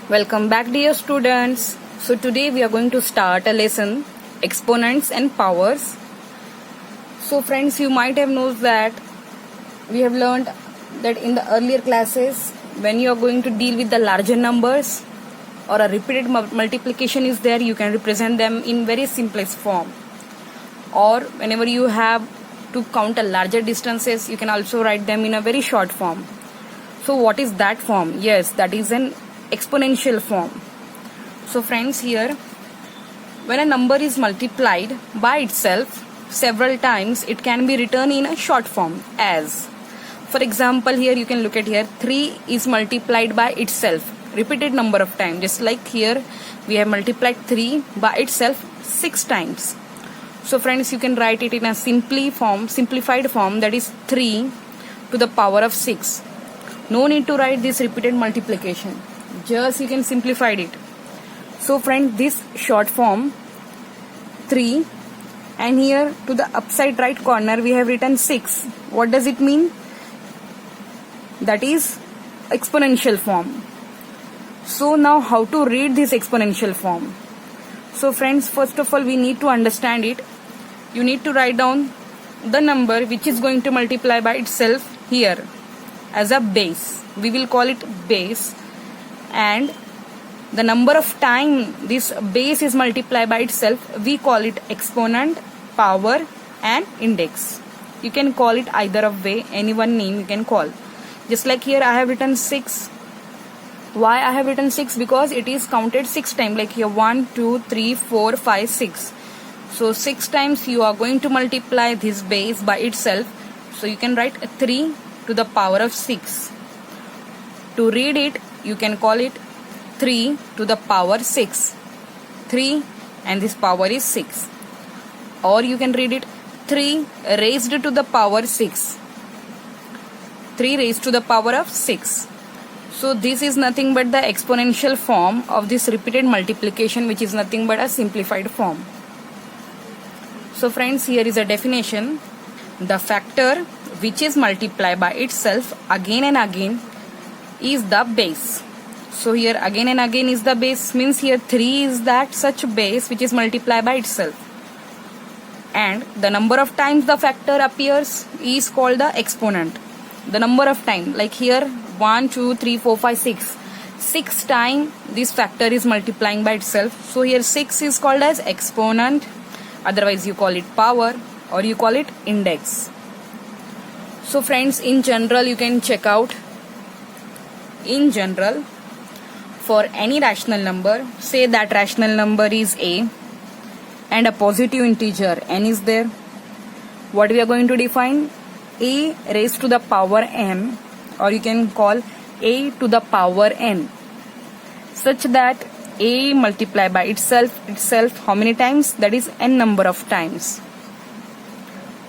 Welcome back, dear students. So today we are going to start a lesson, exponents and powers. So friends, you might have known that we have learned that in the earlier classes, when you are going to deal with the larger numbers or a repeated multiplication is there, you can represent them in very simplest form. Or whenever you have to count a larger distances, you can also write them in a very short form. So what is that form? Yes, that is an exponential form. So friends, here when a number is multiplied by itself several times, it can be written in a short form as, for example, here you can look at here 3 is multiplied by itself repeated number of times. Just like here we have multiplied 3 by itself 6 times. So friends, you can write it in a simplified form, that is 3 to the power of 6. No need to write this repeated multiplication, just you can simplify it. So friend, this short form 3, and here to the upside right corner we have written 6. What does it mean? That is exponential form. So now how to read this exponential form? So friends, first of all we need to understand it. You need to write down the number which is going to multiply by itself here as a base. We will call it base, and the number of time this base is multiplied by itself, we call it exponent, power and index. You can call it either of way, any one name you can call. Just like here I have written 6. Why I have written 6? Because it is counted 6 times, like here 1, 2, 3, 4, 5, 6. So 6 times you are going to multiply this base by itself. So you can write 3 to the power of 6. To read it, you can call it 3 to the power 6. 3 and this power is 6. Or you can read it 3 raised to the power 6. 3 raised to the power of 6. So this is nothing but the exponential form of this repeated multiplication, which is nothing but a simplified form. So friends, here is a definition. The factor which is multiplied by itself again and again is the base. So here again and again is the base, means here 3 is that such base which is multiplied by itself. And the number of times the factor appears is called the exponent. The number of time, like here 1, 2, 3, 4, 5, 6. 6 times this factor is multiplying by itself. So here 6 is called as exponent. Otherwise you call it power or you call it index. So friends, in general you can check out. In general, for any rational number, say that rational number is a and a positive integer n is there. What we are going to define? A raised to the power m, or you can call a to the power n, such that a multiplied by itself how many times? That is n number of times.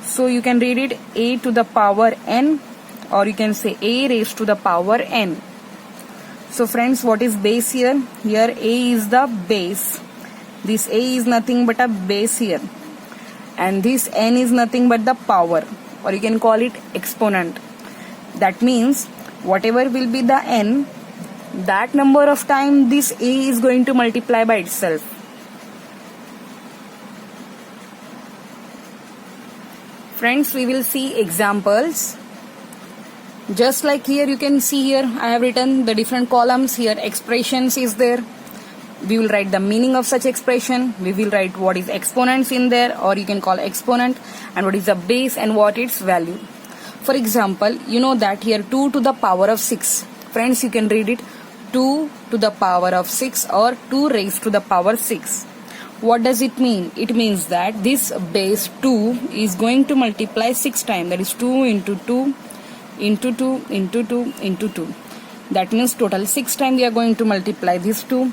So you can read it a to the power n, or you can say a raised to the power n. So friends, what is base here? Here a is the base. This a is nothing but a base here, and this n is nothing but the power, or you can call it exponent. That means whatever will be the n, that number of time this a is going to multiply by itself. Friends, we will see examples. Just like here you can see, here I have written the different columns. Here expressions is there. We will write the meaning of such expression. We will write what is exponents in there, or you can call exponent, and what is the base and what its value. For example, you know that here 2 to the power of 6. Friends, you can read it 2 to the power of 6 or 2 raised to the power 6. What does it mean? It means that this base 2 is going to multiply 6 times. That is 2 into 2 into 2 into 2 into 2. That means total 6 times we are going to multiply this 2.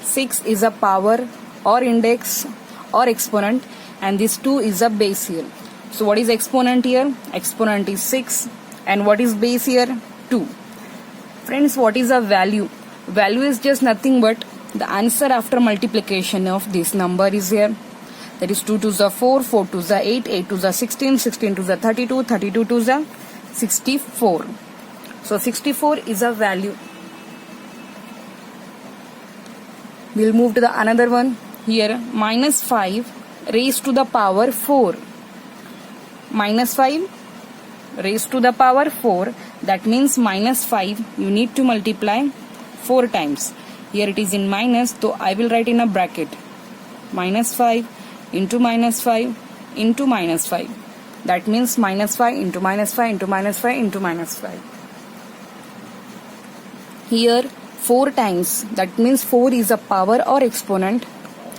6 is a power or index or exponent, and this 2 is a base here. So what is exponent here? Exponent is 6, and what is base here? 2. Friends, what is a value? Value is just nothing but the answer after multiplication of this number is here. That is 2 to the 4, 4 to the 8, 8 to the 16, 16 to the 32, 32 to the 64. So 64 is a value. We'll move to the another one. Here minus 5 raised to the power 4. Minus 5 raised to the power 4. That means minus 5 you need to multiply 4 times. Here it is in minus, so I will write in a bracket. Minus 5 into minus 5 into minus 5. That means minus 5 into minus 5 into minus 5 into minus 5. Here 4 times, that means 4 is a power or exponent,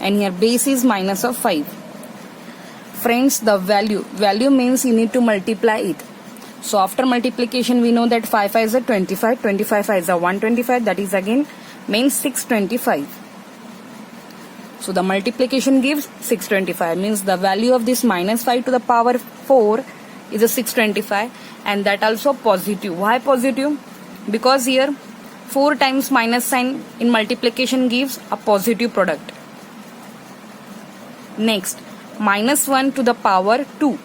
and here base is minus of 5. Friends, the value means you need to multiply it. So after multiplication we know that 5 5 is a 25, 25 5 is a 125, that is again means 625. So the multiplication gives 625, means the value of this minus 5 to the power 4 is a 625, and that also positive. Why positive? Because here 4 times minus sign in multiplication gives a positive product. Next, minus 1 to the power 2,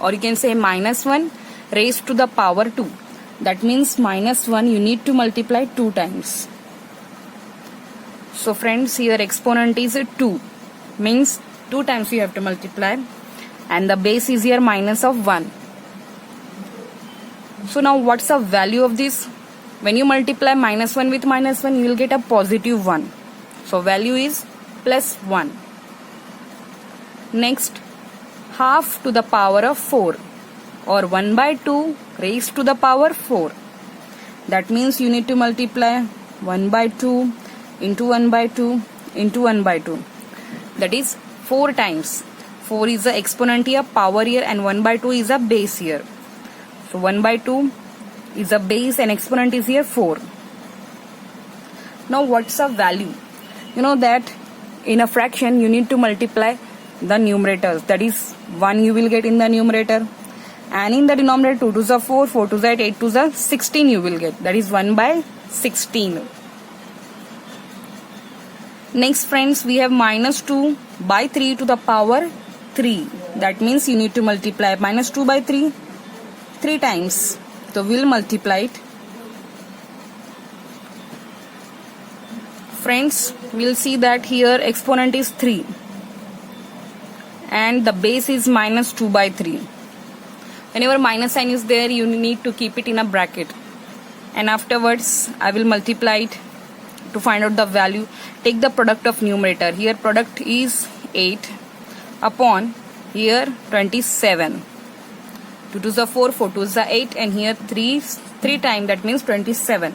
or you can say minus 1 raised to the power 2. That means minus 1 you need to multiply 2 times. So friends, here exponent is 2, means 2 times you have to multiply, and the base is here minus of 1. So now what's the value of this? When you multiply minus 1 with minus 1, you will get a positive 1. So value is plus 1. Next, half to the power of 4, or 1 by 2 raised to the power 4. That means you need to multiply 1 by 2 into 1 by 2 into 1 by 2. That is 4 times. 4 is the exponent here, power here, and 1 by 2 is a base here. So 1 by 2 is a base and exponent is here 4. Now what's the value? You know that in a fraction you need to multiply the numerators. That is 1 you will get in the numerator, and in the denominator 2 to the 4, 4 to the 8, 8 to the 16 you will get. That is 1 by 16. Next friends, we have minus 2 by 3 to the power 3. That means you need to multiply minus 2 by 3 3 times. So we'll multiply it. Friends, we'll see that here exponent is 3 and the base is minus 2 by 3. Whenever minus sign is there, you need to keep it in a bracket, and afterwards I will multiply it to find out the value. Take the product of numerator. Here product is 8 upon here 27. 2 to the 4, 4 to the 8, and here 3 times, that means 27.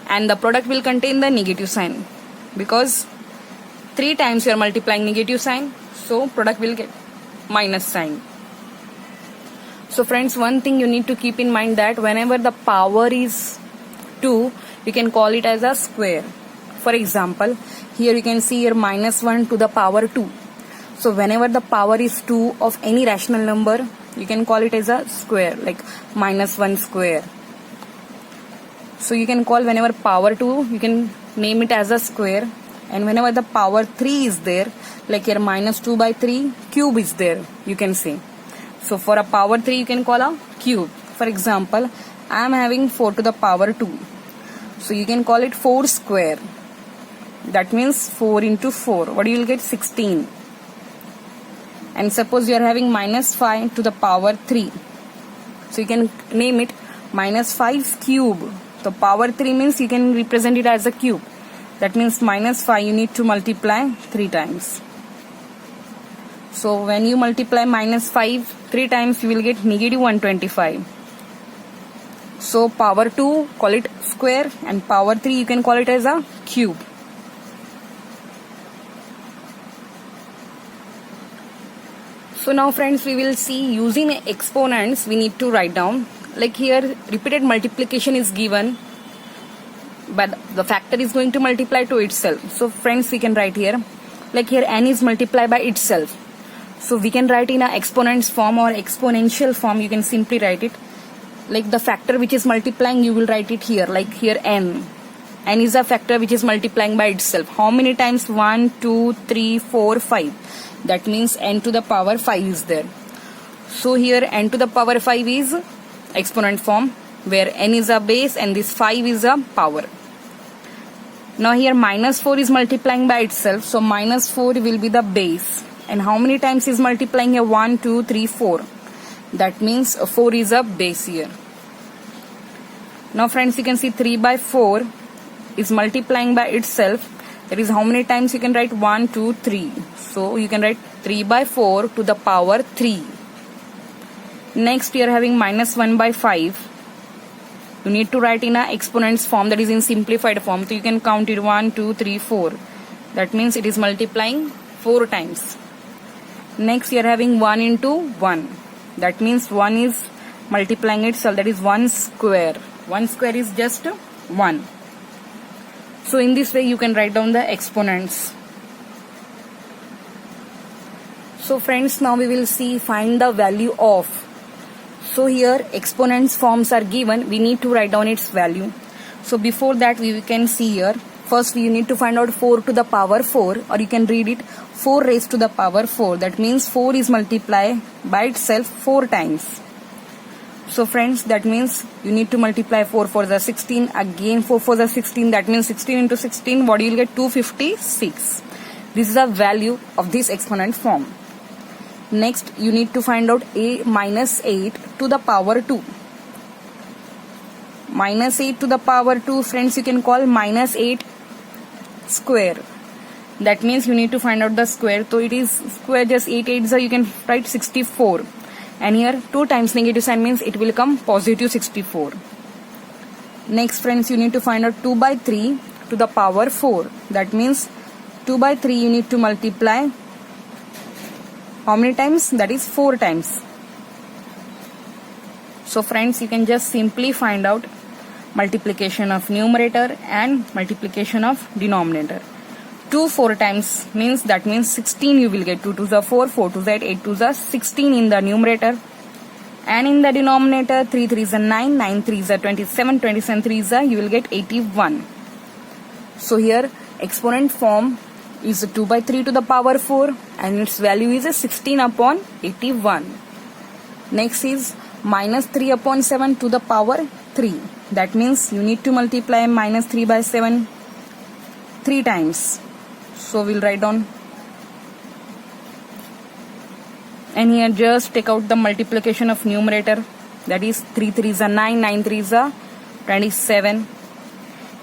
And the product will contain the negative sign, because 3 times you are multiplying negative sign, so product will get minus sign. So friends, one thing you need to keep in mind that whenever the power is 2, you can call it as a square. For example, here you can see here minus 1 to the power 2. So whenever the power is 2 of any rational number, you can call it as a square, like minus 1 square. So you can call whenever power 2, you can name it as a square, and whenever the power 3 is there, like here minus 2 by 3 cube is there, you can say. So for a power 3 you can call a cube. For example, I am having 4 to the power 2, so you can call it 4 square. That means 4 into 4, what you will get? 16. And suppose you are having minus 5 to the power 3, so you can name it minus 5 cube. So power 3 means you can represent it as a cube. That means minus 5 you need to multiply 3 times. So when you multiply minus 5 3 times, you will get negative 125. So power 2 call it square, and power 3 you can call it as a cube. So now friends, we will see using exponents we need to write down. Like here repeated multiplication is given, but the factor is going to multiply to itself. So friends, we can write here, like here n is multiplied by itself. So we can write in a exponents form or exponential form. You can simply write it like the factor which is multiplying, you will write it here, like here n. N is a factor which is multiplying by itself. How many times? 1, 2, 3, 4, 5. That means n to the power 5 is there. So here n to the power 5 is exponent form, where n is a base and this 5 is a power. Now here minus 4 is multiplying by itself, so minus 4 will be the base. And how many times is multiplying here? 1, 2, 3, 4. That means 4 is a base here. Now friends, you can see 3 by 4 is multiplying by itself. That is how many times you can write? 1, 2, 3. So you can write 3 by 4 to the power 3. Next we are having minus 1 by 5. You need to write in a exponents form, that is in simplified form. So you can count it 1, 2, 3, 4. That means it is multiplying 4 times. Next we are having 1 into 1. That means 1 is multiplying itself, that is 1 square. 1 square is just 1. So in this way you can write down the exponents. So friends, now we will see find the value of. So here exponents forms are given, we need to write down its value. So before that we can see here, first you need to find out 4 to the power 4, or you can read it 4 raised to the power 4. That means 4 is multiplied by itself 4 times. So friends, that means you need to multiply 4 for the 16, again 4 for the 16, that means 16 into 16, what you will get? 256. This is the value of this exponent form. Next, you need to find out a minus 8 to the power 2. Minus 8 to the power 2, friends, you can call minus 8 square. That means you need to find out the square. So it is square, just 8 8, so you can write 64. And here 2 times negative sign means it will come positive 64. Next friends, you need to find out 2 by 3 to the power 4. That means 2 by 3 you need to multiply how many times? That is 4 times. So friends, you can just simply find out multiplication of numerator and multiplication of denominator. 2 4 times means, that means 16 you will get. 2 2s are 4, 4 2s are 8 2s are 16 in the numerator. And in the denominator 3 3s are 9, 9 3s are 27, 27 3s are you will get 81. So here exponent form is 2 by 3 to the power 4 and its value is 16 upon 81. Next is minus 3 upon 7 to the power 3. That means you need to multiply minus 3 by 7 3 times. So we'll write down, and here just take out the multiplication of numerator, that is 3 3s are 9, 9 3s are 27,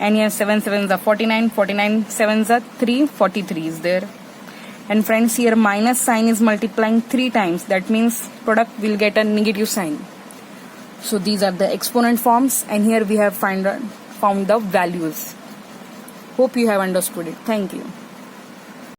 and here 7 7s are 49, 49 7s are 343 is there. And friends, here minus sign is multiplying 3 times, that means product will get a negative sign. So these are the exponent forms, and here we have found the values. Hope you have understood it. Thank you.